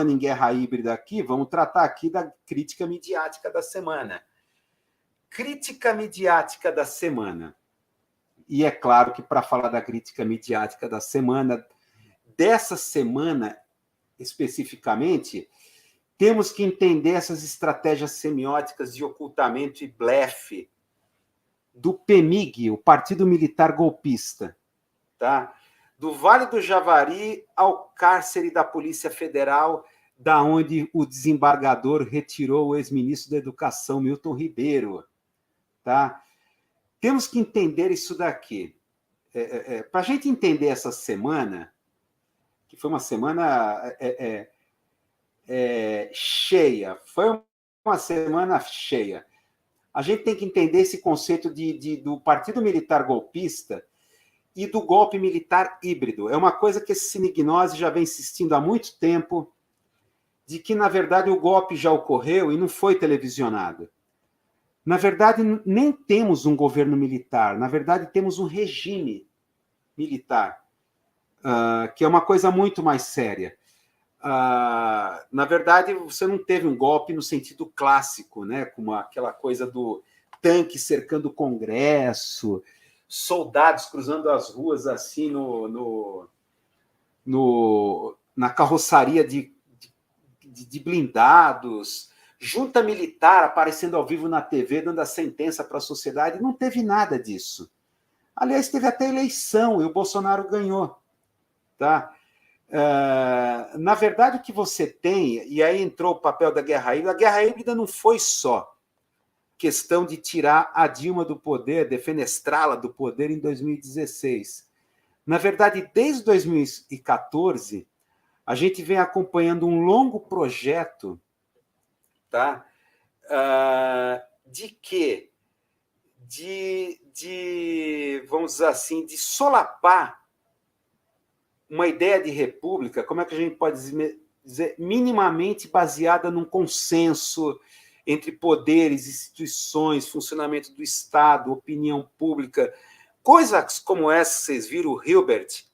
em guerra híbrida aqui, vamos tratar aqui da crítica midiática da semana. Crítica midiática da semana. E é claro que para falar da crítica midiática da semana, dessa semana especificamente, temos que entender essas estratégias semióticas de ocultamento e blefe do PMIG, o Partido Militar Golpista, tá? Do Vale do Javari ao cárcere da Polícia Federal, da onde o desembargador retirou o ex-ministro da Educação, Milton Ribeiro. Tá? Temos que entender isso daqui. Para a gente entender essa semana, que foi uma semana cheia, foi uma semana cheia, a gente tem que entender esse conceito do Partido Militar Golpista e do golpe militar híbrido. É uma coisa que esse Cinegnose já vem insistindo há muito tempo, de que, na verdade, o golpe já ocorreu e não foi televisionado. Na verdade, nem temos um governo militar, na verdade, temos um regime militar, que é uma coisa muito mais séria. Na verdade, você não teve um golpe no sentido clássico, né? Como aquela coisa do tanque cercando o Congresso, soldados cruzando as ruas assim na carroçaria de blindados, junta militar aparecendo ao vivo na TV, dando a sentença para a sociedade. Não teve nada disso. Aliás, teve até eleição e o Bolsonaro ganhou. Tá? Na verdade, o que você tem, e aí entrou o papel da guerra híbrida, a guerra híbrida não foi só questão de tirar a Dilma do poder, defenestrá-la do poder em 2016. Na verdade, desde 2014, a gente vem acompanhando um longo projeto, tá? De quê? Vamos dizer assim, de solapar uma ideia de república, como é que a gente pode dizer, minimamente baseada num consenso entre poderes, instituições, funcionamento do Estado, opinião pública, coisas como essa, vocês viram o Hilbert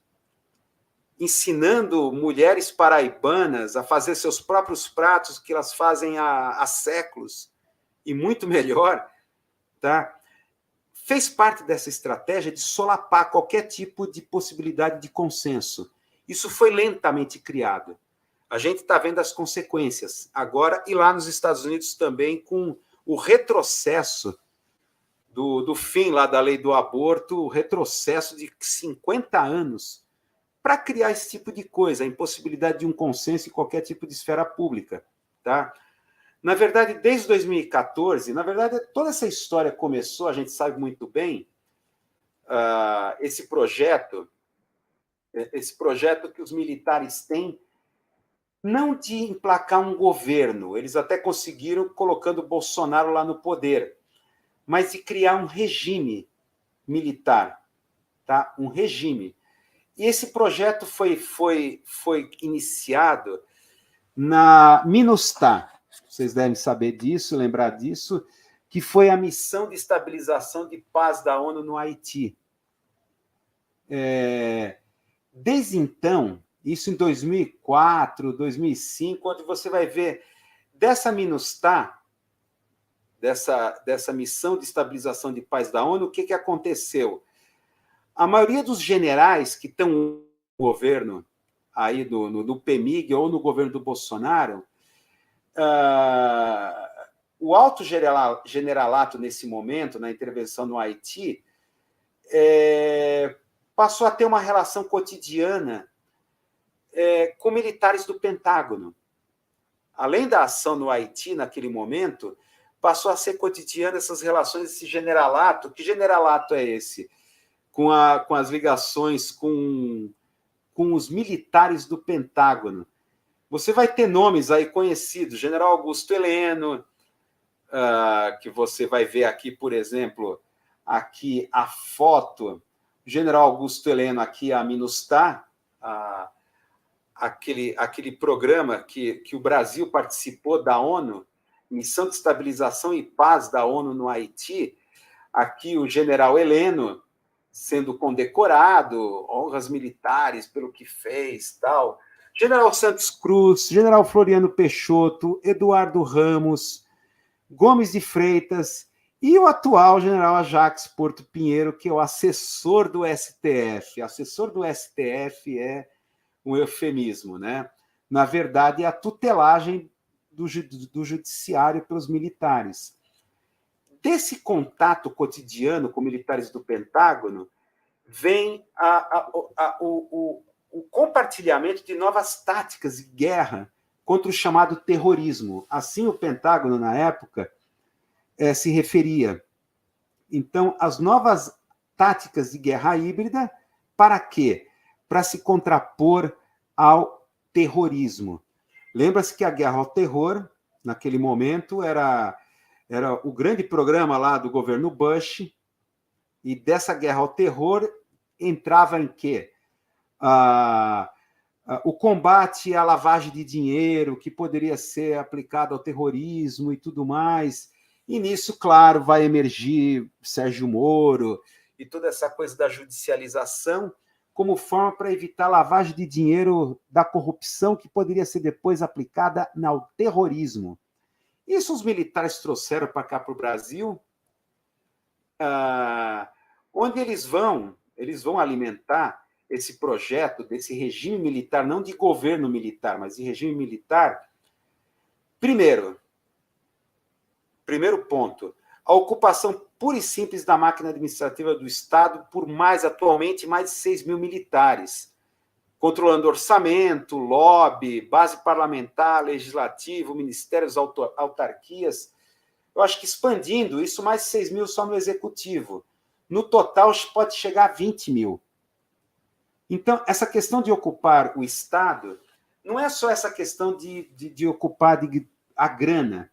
ensinando mulheres paraibanas a fazer seus próprios pratos que elas fazem há séculos, e muito melhor, tá? Fez parte dessa estratégia de solapar qualquer tipo de possibilidade de consenso. Isso foi lentamente criado. A gente está vendo as consequências agora, e lá nos Estados Unidos também, com o retrocesso do fim lá da lei do aborto, o retrocesso de 50 anos para criar esse tipo de coisa, a impossibilidade de um consenso em qualquer tipo de esfera pública. Tá? Na verdade, desde 2014, na verdade, toda essa história começou, a gente sabe muito bem, esse projeto que os militares têm, não de emplacar um governo, eles até conseguiram colocando Bolsonaro lá no poder, mas de criar um regime militar, tá? Um regime. E esse projeto foi iniciado na MINUSTAH, vocês devem saber disso, lembrar disso, que foi a missão de estabilização de paz da ONU no Haiti. Desde então, isso em 2004, 2005, onde você vai ver dessa MINUSTAH, dessa missão de estabilização de paz da ONU, o que aconteceu? A maioria dos generais que estão no governo aí no PMIG ou no governo do Bolsonaro, o alto generalato nesse momento, na intervenção no Haiti, passou a ter uma relação cotidiana com militares do Pentágono. Além da ação no Haiti, naquele momento, passou a ser cotidiana essas relações, esse generalato. Que generalato é esse? Com as ligações com os militares do Pentágono. Você vai ter nomes aí conhecidos, General Augusto Heleno, que você vai ver aqui, por exemplo, aqui a foto, General Augusto Heleno, aqui a MINUSTAH, aquele programa que o Brasil participou da ONU, Missão de Estabilização e Paz da ONU no Haiti, aqui o General Heleno sendo condecorado, honras militares pelo que fez, tal. General Santos Cruz, General Floriano Peixoto, Eduardo Ramos, Gomes de Freitas e o atual General Ajax Porto Pinheiro, que é o assessor do STF. Assessor do STF é um eufemismo, né? Na verdade, é a tutelagem do judiciário pelos militares. Desse contato cotidiano com militares do Pentágono, vem o compartilhamento de novas táticas de guerra contra o chamado terrorismo. Assim, o Pentágono, na época, se referia. Então, as novas táticas de guerra híbrida, para quê? Para se contrapor ao terrorismo. Lembra-se que a guerra ao terror, naquele momento, era o grande programa lá do governo Bush, e dessa guerra ao terror entrava em quê? O combate à lavagem de dinheiro, que poderia ser aplicado ao terrorismo e tudo mais. E nisso, claro, vai emergir Sérgio Moro e toda essa coisa da judicialização como forma para evitar a lavagem de dinheiro da corrupção que poderia ser depois aplicada ao terrorismo. Isso os militares trouxeram para cá, para o Brasil, onde eles vão alimentar esse projeto desse regime militar, não de governo militar, mas de regime militar. Primeiro ponto, a ocupação pura e simples da máquina administrativa do Estado por atualmente mais de 6 mil militares, controlando orçamento, lobby, base parlamentar, legislativo, ministérios, autarquias. Eu acho que expandindo isso, mais de 6 mil só no executivo. No total, pode chegar a 20 mil. Então, essa questão de ocupar o Estado não é só essa questão de ocupar a grana,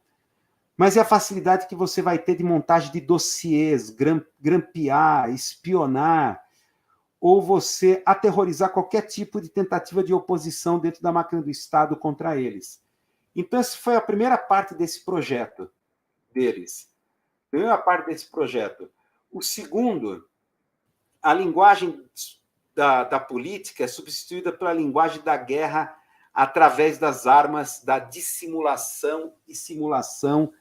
mas é a facilidade que você vai ter de montagem de dossiês, grampear, espionar, ou você aterrorizar qualquer tipo de tentativa de oposição dentro da máquina do Estado contra eles. Então, essa foi a primeira parte desse projeto deles. Primeira parte desse projeto. O segundo, a linguagem da política é substituída pela linguagem da guerra através das armas da dissimulação e simulação,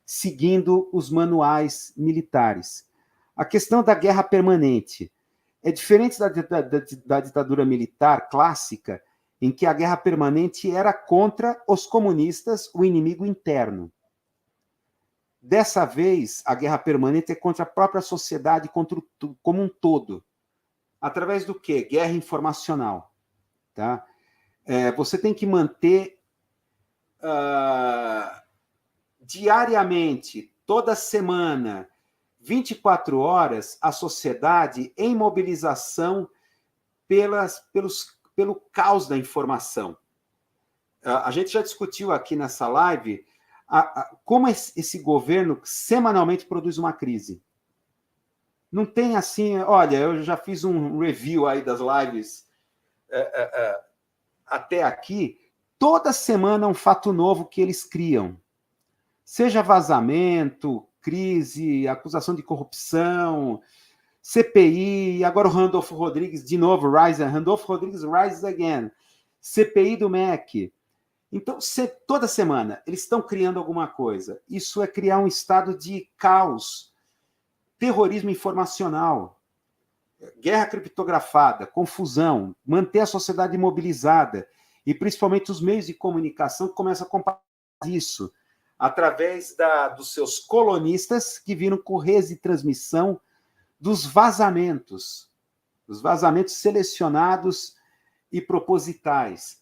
seguindo os manuais militares. A questão da guerra permanente é diferente da ditadura militar clássica, em que a guerra permanente era contra os comunistas, o inimigo interno. Dessa vez, a guerra permanente é contra a própria sociedade, como um todo. Através do quê? Guerra informacional. Tá? Você tem que manter diariamente, toda semana, 24 horas, a sociedade em mobilização pelo caos da informação. A gente já discutiu aqui nessa live como esse governo semanalmente produz uma crise. Não tem assim, olha, eu já fiz um review aí das lives até aqui, toda semana um fato novo que eles criam. Seja vazamento, crise, acusação de corrupção, CPI, agora o Randolfo Rodrigues, de novo, Randolfo Rodrigues rises again, CPI do MEC. Então, toda semana, eles estão criando alguma coisa. Isso é criar um estado de caos, terrorismo informacional, guerra criptografada, confusão, manter a sociedade mobilizada, e principalmente os meios de comunicação que começam a compartilhar isso, através dos seus colonistas que viram correios de transmissão dos vazamentos selecionados e propositais.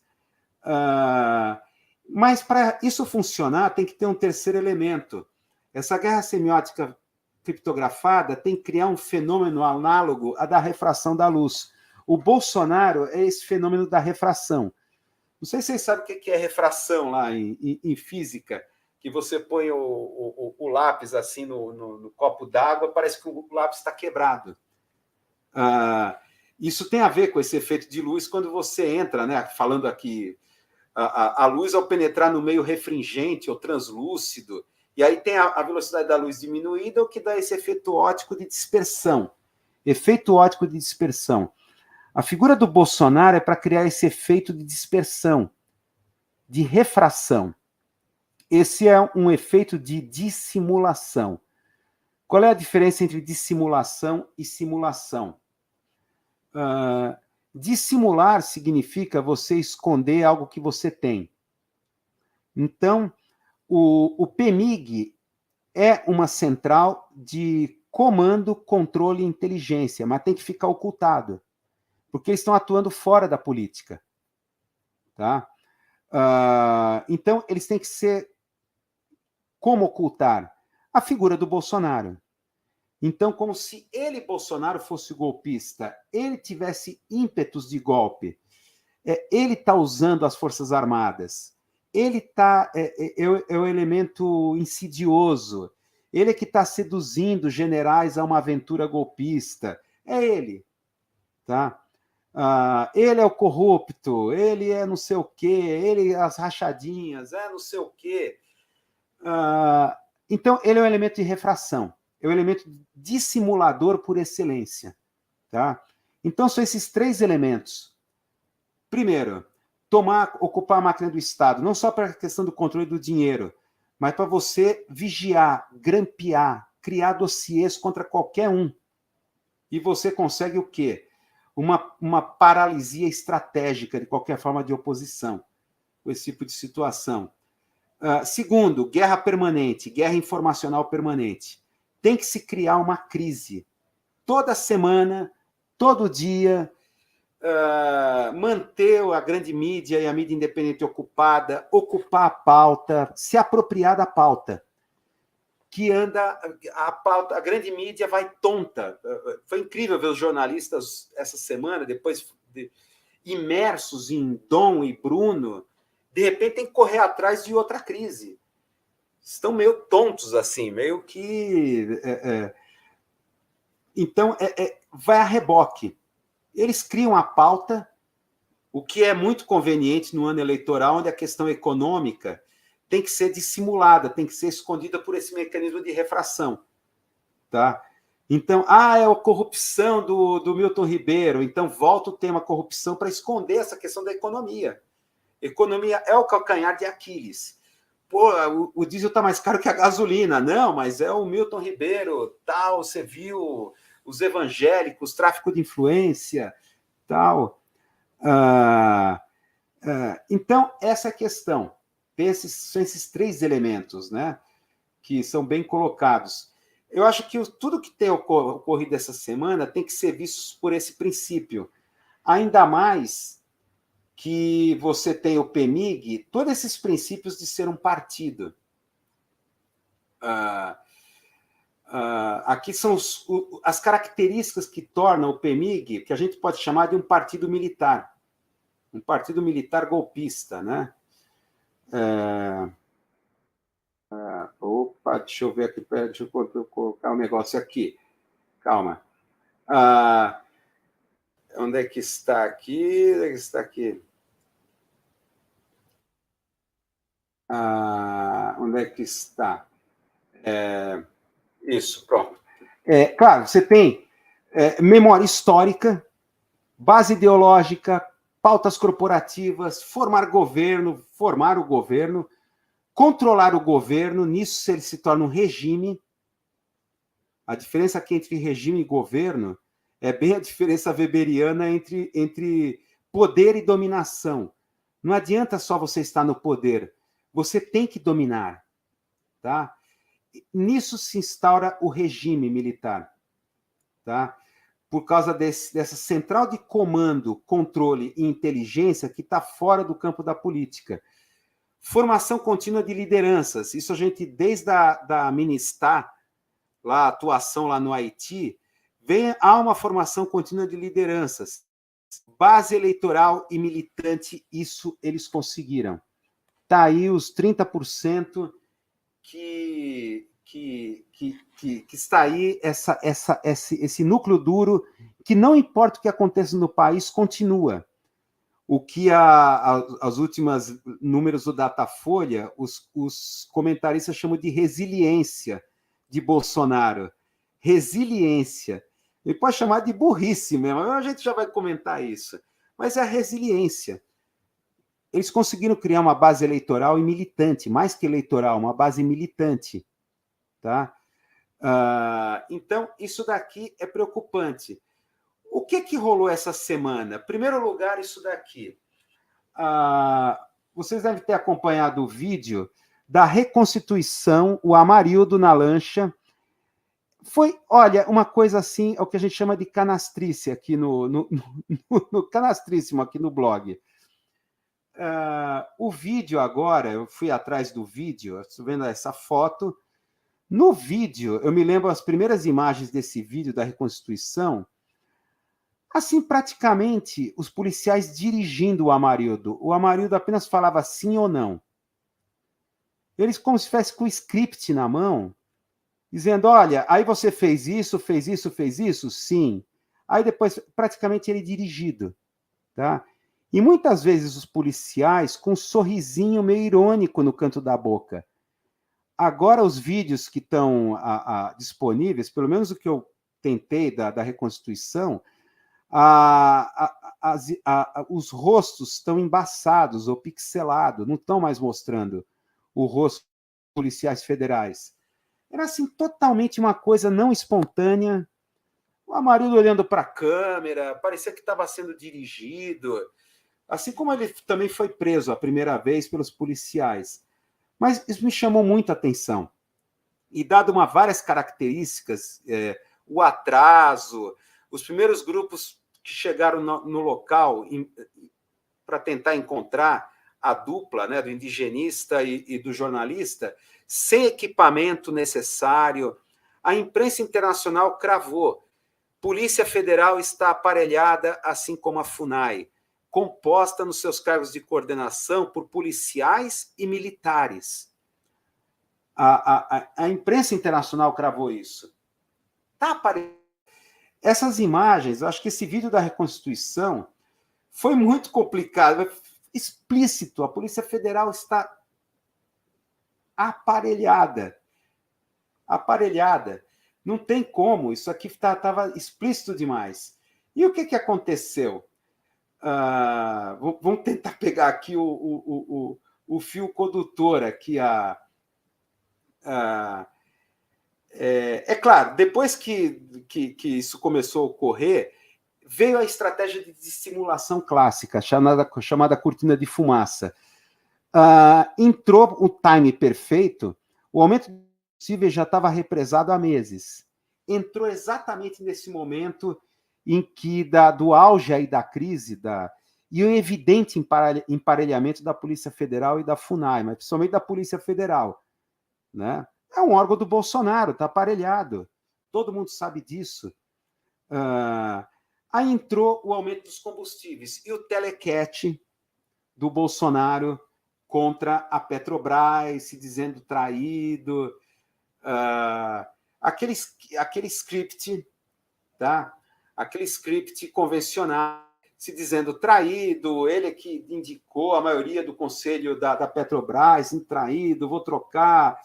Mas para isso funcionar, tem que ter um terceiro elemento. Essa guerra semiótica criptografada tem que criar um fenômeno análogo à da refração da luz. O Bolsonaro é esse fenômeno da refração. Não sei se vocês sabem o que é refração lá em física, que você põe o lápis assim no copo d'água, parece que o lápis está quebrado. Isso tem a ver com esse efeito de luz quando você entra, né, falando aqui, a luz ao penetrar no meio refringente ou translúcido, e aí tem a velocidade da luz diminuída, o que dá esse efeito óptico de dispersão. Efeito óptico de dispersão. A figura do Bolsonaro é para criar esse efeito de dispersão, de refração. Esse é um efeito de dissimulação. Qual é a diferença entre dissimulação e simulação? Dissimular significa você esconder algo que você tem. Então, o PMIG é uma central de comando, controle e inteligência, mas tem que ficar ocultado, porque eles estão atuando fora da política. Tá? Então, eles têm que ser... Como ocultar? A figura do Bolsonaro. Então, como se ele, Bolsonaro, fosse golpista, ele tivesse ímpetos de golpe, ele está usando as Forças Armadas, ele é o elemento insidioso, ele é que está seduzindo generais a uma aventura golpista, é ele. Tá? Ele é o corrupto, ele é não sei o quê, ele as rachadinhas, não sei o quê. Então, ele é um elemento de refração, é um elemento dissimulador por excelência. Tá? Então, são esses três elementos. Primeiro, ocupar a máquina do Estado, não só para a questão do controle do dinheiro, mas para você vigiar, grampear, criar dossiês contra qualquer um. E você consegue o quê? Uma paralisia estratégica de qualquer forma de oposição, com esse tipo de situação. Segundo, guerra permanente, guerra informacional permanente. Tem que se criar uma crise. Toda semana, todo dia, manter a grande mídia e a mídia independente ocupada, ocupar a pauta, se apropriar da pauta. Que anda, a grande mídia vai tonta. Foi incrível ver os jornalistas essa semana, depois imersos em Dom e Bruno, de repente tem que correr atrás de outra crise. Estão meio tontos, assim, meio que... Então, vai a reboque. Eles criam a pauta, o que é muito conveniente no ano eleitoral, onde a questão econômica tem que ser dissimulada, tem que ser escondida por esse mecanismo de refração. Tá? Então, é a corrupção do Milton Ribeiro, então volta o tema corrupção para esconder essa questão da economia. Economia é o calcanhar de Aquiles. Pô, o diesel está mais caro que a gasolina. Não, mas é o Milton Ribeiro, tal, você viu os evangélicos, tráfico de influência, tal. Então, essa é a questão. São esses três elementos, né, que são bem colocados. Eu acho que tudo que tem ocorrido essa semana tem que ser visto por esse princípio. Ainda mais que você tem o PMIG, todos esses princípios de ser um partido. Aqui são as características que tornam o PMIG, que a gente pode chamar de um partido militar golpista, né? Opa, deixa eu ver aqui, deixa eu colocar um negócio aqui. Calma. Onde é que está aqui? Onde é que está aqui? Onde é que está? Isso, pronto. Claro, você tem memória histórica, base ideológica, pautas corporativas, formar o governo, controlar o governo, nisso ele se torna um regime. A diferença aqui entre regime e governo é bem a diferença weberiana entre poder e dominação. Não adianta só você estar no poder, você tem que dominar. Tá? Nisso se instaura o regime militar. Tá? Por causa dessa central de comando, controle e inteligência que está fora do campo da política. Formação contínua de lideranças. Isso a gente, desde a Ministar, a atuação lá no Haiti, há uma formação contínua de lideranças. Base eleitoral e militante, isso eles conseguiram. Está aí os 30% que está aí, esse núcleo duro, que não importa o que aconteça no país, continua. O que as últimas números do Datafolha, os comentaristas chamam de resiliência de Bolsonaro. Resiliência. Ele pode chamar de burrice mesmo, a gente já vai comentar isso. Mas é a resiliência. Eles conseguiram criar uma base eleitoral e militante, mais que eleitoral, uma base militante. Tá? Então, isso daqui é preocupante. O que rolou essa semana? Em primeiro lugar, isso daqui. Vocês devem ter acompanhado o vídeo da reconstituição, o Amarildo na lancha. Foi, olha, uma coisa assim, é o que a gente chama de canastrice aqui no canastríssimo aqui no blog. O vídeo agora, eu fui atrás do vídeo, estou vendo essa foto. No vídeo, eu me lembro as primeiras imagens desse vídeo da reconstituição, assim, praticamente, os policiais dirigindo o Amarildo. O Amarildo apenas falava sim ou não. Eles como se estivessem com o script na mão, dizendo, olha, aí você fez isso, fez isso, fez isso? Sim. Aí depois, praticamente, ele dirigido. Tá? E muitas vezes os policiais com um sorrisinho meio irônico no canto da boca. Agora, os vídeos que estão disponíveis, pelo menos o que eu tentei da reconstituição, os rostos estão embaçados ou pixelados, não estão mais mostrando o rosto dos policiais federais. Era assim, totalmente uma coisa não espontânea. O Amarildo olhando para a câmera, parecia que estava sendo dirigido. Assim como ele também foi preso a primeira vez pelos policiais. Mas isso me chamou muita atenção. E dado várias características, o atraso, os primeiros grupos que chegaram no local para tentar encontrar a dupla, né, do indigenista e do jornalista, sem equipamento necessário, a imprensa internacional cravou. Polícia Federal está aparelhada, assim como a FUNAI, composta nos seus cargos de coordenação por policiais e militares. A imprensa internacional cravou isso. Tá aparelhado. Essas imagens, eu acho que esse vídeo da reconstituição foi muito complicado, explícito. A Polícia Federal está aparelhada. Aparelhada. Não tem como, isso aqui estava explícito demais. E o que aconteceu? Vamos tentar pegar aqui o fio condutor aqui. É claro, depois que isso começou a ocorrer, veio a estratégia de dissimulação clássica, chamada cortina de fumaça. Entrou o time perfeito, o aumento possível já estava represado há meses. Entrou exatamente nesse momento em que, do auge aí da crise, e o evidente emparelhamento da Polícia Federal e da FUNAI, mas principalmente da Polícia Federal. Né? É um órgão do Bolsonaro, está aparelhado. Todo mundo sabe disso. Aí entrou o aumento dos combustíveis e o telequete do Bolsonaro contra a Petrobras, se dizendo traído. Aquele script, tá? Aquele script convencional, se dizendo traído, ele que indicou a maioria do conselho da Petrobras, traído, vou trocar,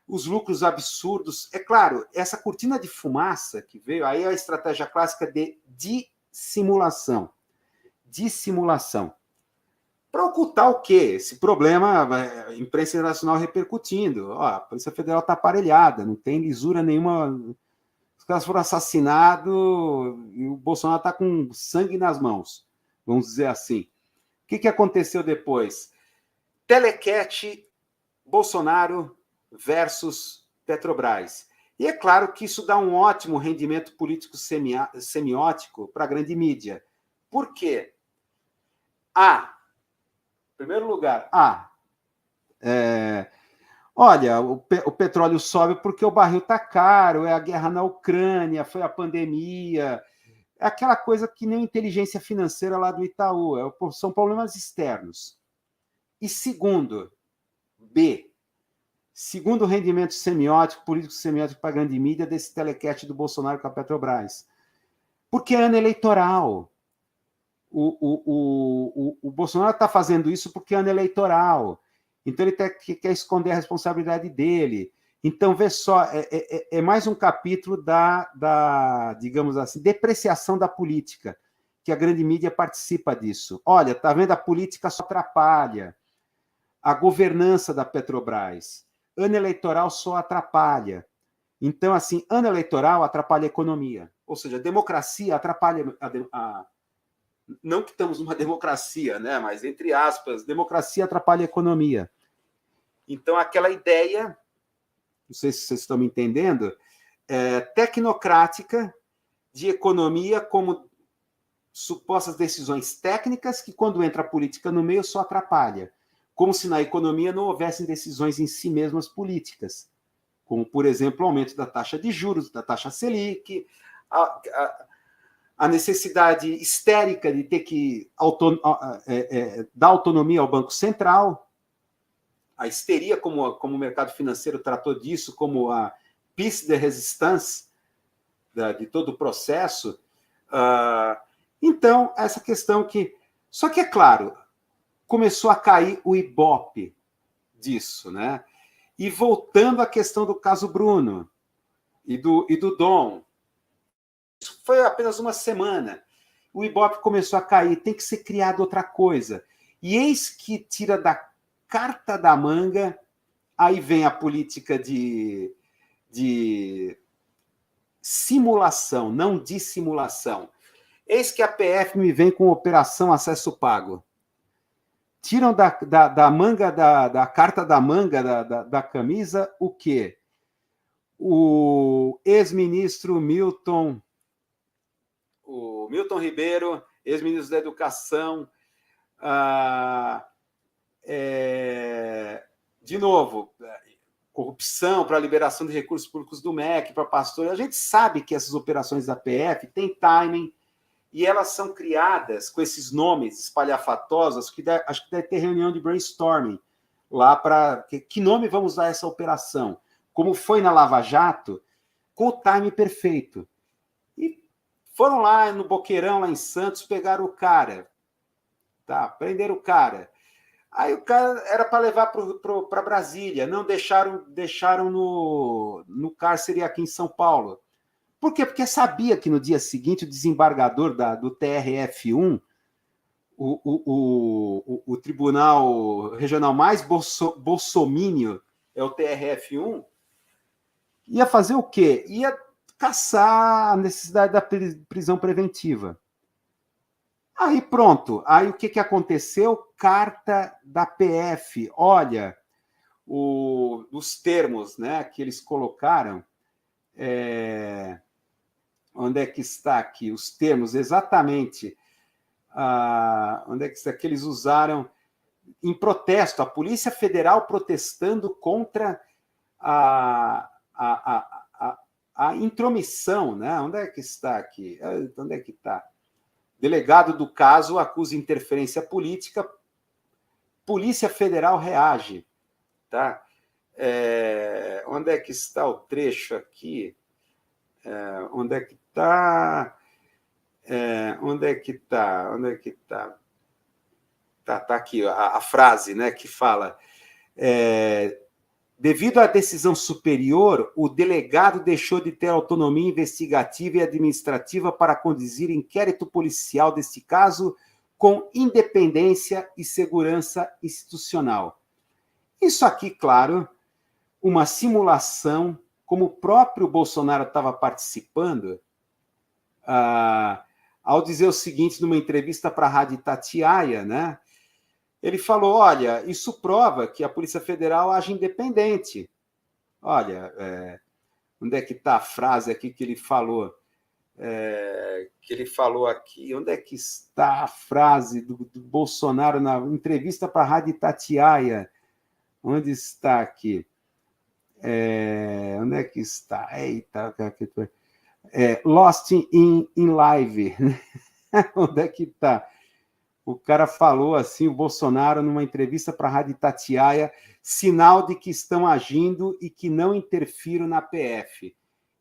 os lucros absurdos. É claro, essa cortina de fumaça que veio, aí é a estratégia clássica de dissimulação. Dissimulação. Para ocultar o quê? Esse problema, a imprensa internacional repercutindo. A Polícia Federal está aparelhada, não tem lisura nenhuma. Os caras foram assassinados e o Bolsonaro está com sangue nas mãos, vamos dizer assim. O que aconteceu depois? Telequete, Bolsonaro versus Petrobras. E é claro que isso dá um ótimo rendimento político semiótico para a grande mídia. Por quê? Em primeiro lugar, olha, o petróleo sobe porque o barril está caro, é a guerra na Ucrânia, foi a pandemia, é aquela coisa que nem inteligência financeira lá do Itaú, são problemas externos. E segundo, segundo rendimento semiótico, político semiótico para a grande mídia desse telequete do Bolsonaro com a Petrobras. Porque é ano eleitoral. O Bolsonaro está fazendo isso porque é ano eleitoral. Então, ele quer esconder a responsabilidade dele. Então, vê só, é mais um capítulo digamos assim, depreciação da política, que a grande mídia participa disso. Olha, tá vendo? A política só atrapalha. A governança da Petrobras. Ano eleitoral só atrapalha. Então, assim, ano eleitoral atrapalha a economia. Ou seja, a democracia atrapalha não que estamos numa democracia, né? Mas, entre aspas, democracia atrapalha a economia. Então, aquela ideia, não sei se vocês estão me entendendo, tecnocrática de economia como supostas decisões técnicas que, quando entra a política no meio, só atrapalha. Como se na economia não houvessem decisões em si mesmas políticas, como, por exemplo, o aumento da taxa de juros, da taxa Selic, a necessidade histérica de ter que dar autonomia ao Banco Central, a histeria como o mercado financeiro tratou disso, como a pièce de résistance de todo o processo. Então, essa questão que... Só que, é claro, começou a cair o Ibope disso, né? E voltando à questão do caso Bruno e do Dom, isso foi apenas uma semana. O Ibope começou a cair, tem que ser criado outra coisa. E eis que tira da carta da manga, aí vem a política de simulação, não dissimulação. Eis que a PF me vem com Operação Acesso Pago. Tiram da manga, da carta da manga da camisa, o quê? O ex-ministro Milton Ribeiro, ex-ministro da Educação, de novo, corrupção para a liberação de recursos públicos do MEC, para pastor. A gente sabe que essas operações da PF têm timing, e elas são criadas com esses nomes espalhafatosos, que acho que deve ter reunião de brainstorming lá para... Que nome vamos dar a essa operação? Como foi na Lava Jato, com o time perfeito. E foram lá no Boqueirão, lá em Santos, pegaram o cara. Tá, prenderam o cara. Aí o cara era para levar para Brasília, não deixaram no cárcere aqui em São Paulo. Por quê? Porque sabia que no dia seguinte o desembargador do TRF1, o tribunal regional mais bolsomínio, é o TRF1, ia fazer o quê? Ia caçar a necessidade da prisão preventiva. Aí pronto. Aí o que aconteceu? Carta da PF. Olha, os termos, né, que eles colocaram... Onde é que está aqui? Os termos, exatamente. Onde é que está? Que eles usaram em protesto, a Polícia Federal protestando contra a intromissão, né? Onde é que está aqui? Onde é que está? Delegado do caso acusa interferência política, Polícia Federal reage. Tá? Onde é que está o trecho aqui? Onde é que está? Onde é que está? Onde é que está? Tá aqui a frase, né, que fala: devido à decisão superior, o delegado deixou de ter autonomia investigativa e administrativa para conduzir inquérito policial deste caso com independência e segurança institucional. Isso aqui, claro, uma simulação, como o próprio Bolsonaro estava participando, ao dizer o seguinte numa entrevista para a Rádio Itatiaia, né? Ele falou: olha, isso prova que a Polícia Federal age independente. Olha, onde é que está a frase aqui que ele falou? Que ele falou aqui, onde é que está a frase do Bolsonaro na entrevista para a Rádio Itatiaia? Onde está aqui? Onde é que está? Eita, Lost in Live. Onde é que está? O cara falou assim, o Bolsonaro, numa entrevista para a Rádio Itatiaia, sinal de que estão agindo e que não interfiram na PF.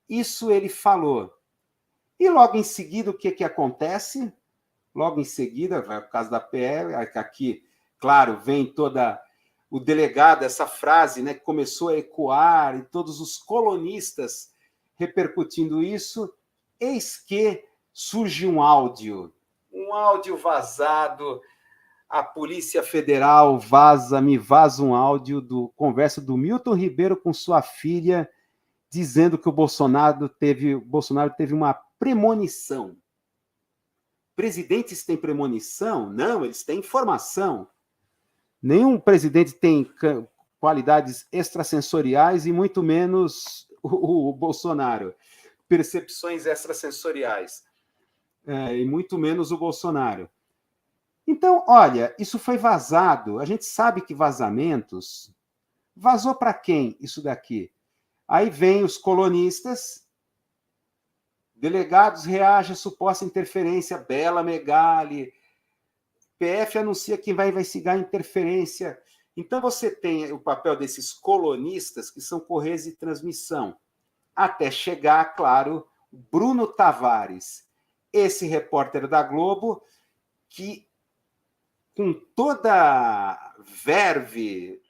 Isso ele falou. E logo em seguida, o que acontece? Logo em seguida, vai o caso da PF, aqui, claro, vem toda o delegado, essa frase, né, que começou a ecoar, e todos os colonistas repercutindo isso, eis que surge um áudio vazado. A Polícia Federal me vaza um áudio conversa do Milton Ribeiro com sua filha, dizendo que o Bolsonaro teve uma premonição. Presidentes têm premonição? Não, eles têm informação. Nenhum presidente tem qualidades extrasensoriais e muito menos o Bolsonaro. Percepções extrasensoriais. E muito menos o Bolsonaro. Então, olha, isso foi vazado. A gente sabe que vazamentos... Vazou para quem isso daqui? Aí vem os colonistas, delegados reagem à suposta interferência, Bela Megali, PF anuncia que vai investigar a interferência. Então, você tem o papel desses colonistas, que são correios de transmissão, até chegar, claro, Bruno Tavares, esse repórter da Globo, que, com toda verve,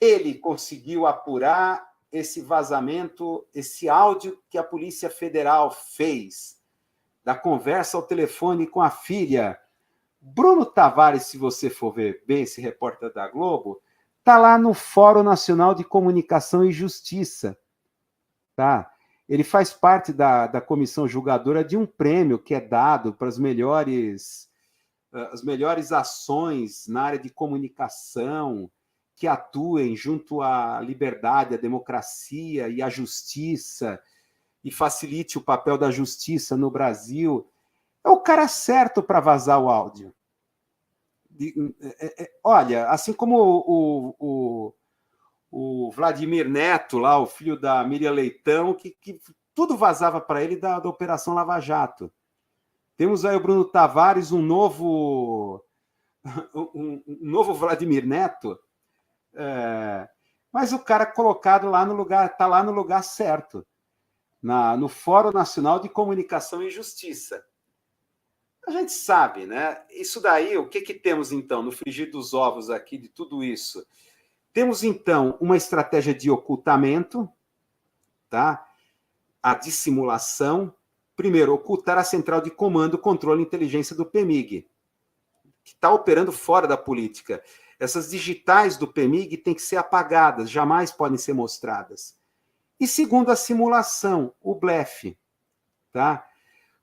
ele conseguiu apurar esse vazamento, esse áudio que a Polícia Federal fez, da conversa ao telefone com a filha. Bruno Tavares, se você for ver bem esse repórter da Globo, está lá no Fórum Nacional de Comunicação e Justiça. Tá? Ele faz parte da comissão julgadora de um prêmio que é dado para as melhores ações na área de comunicação, que atuem junto à liberdade, à democracia e à justiça, e facilite o papel da justiça no Brasil. É o cara certo para vazar o áudio. Olha, assim como o Vladimir Neto, lá, o filho da Miriam Leitão, que tudo vazava para ele da Operação Lava Jato. Temos aí o Bruno Tavares, um novo Vladimir Neto, mas o cara colocado lá no lugar, está lá no lugar certo, no Fórum Nacional de Comunicação e Justiça. A gente sabe, né? Isso daí, o que temos, então, no frigir dos ovos aqui de tudo isso? Temos, então, uma estratégia de ocultamento, tá? A dissimulação. Primeiro, ocultar a central de comando, controle e inteligência do PMIG, que está operando fora da política. Essas digitais do PMIG têm que ser apagadas, jamais podem ser mostradas. E segundo, a simulação, o blefe, tá?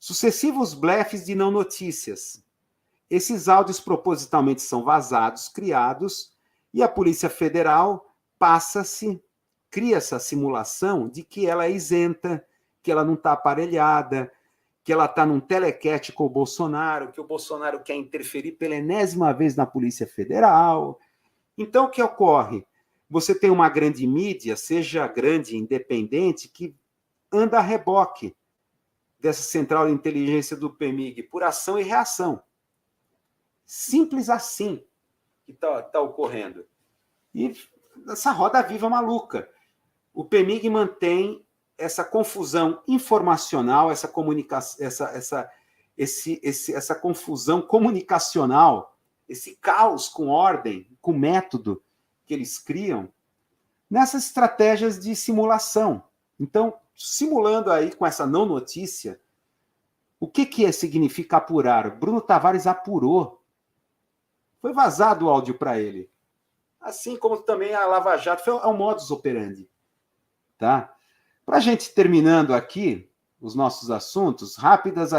Sucessivos blefes de não notícias. Esses áudios propositalmente são vazados, criados, e a Polícia Federal cria essa simulação de que ela é isenta, que ela não está aparelhada, que ela está num telequete com o Bolsonaro, que o Bolsonaro quer interferir pela enésima vez na Polícia Federal. Então, o que ocorre? Você tem uma grande mídia, seja grande, independente, que anda a reboque dessa central de inteligência do PMIG, por ação e reação. Simples assim que está ocorrendo. E essa roda viva maluca. O PMIG mantém essa confusão informacional, essa confusão comunicacional, esse caos com ordem, com método que eles criam, nessas estratégias de simulação. Então, simulando aí com essa não notícia, o que significa apurar? Bruno Tavares apurou. Foi vazado o áudio para ele. Assim como também a Lava Jato, é um modus operandi. Tá? Para a gente terminando aqui os nossos assuntos, rápidas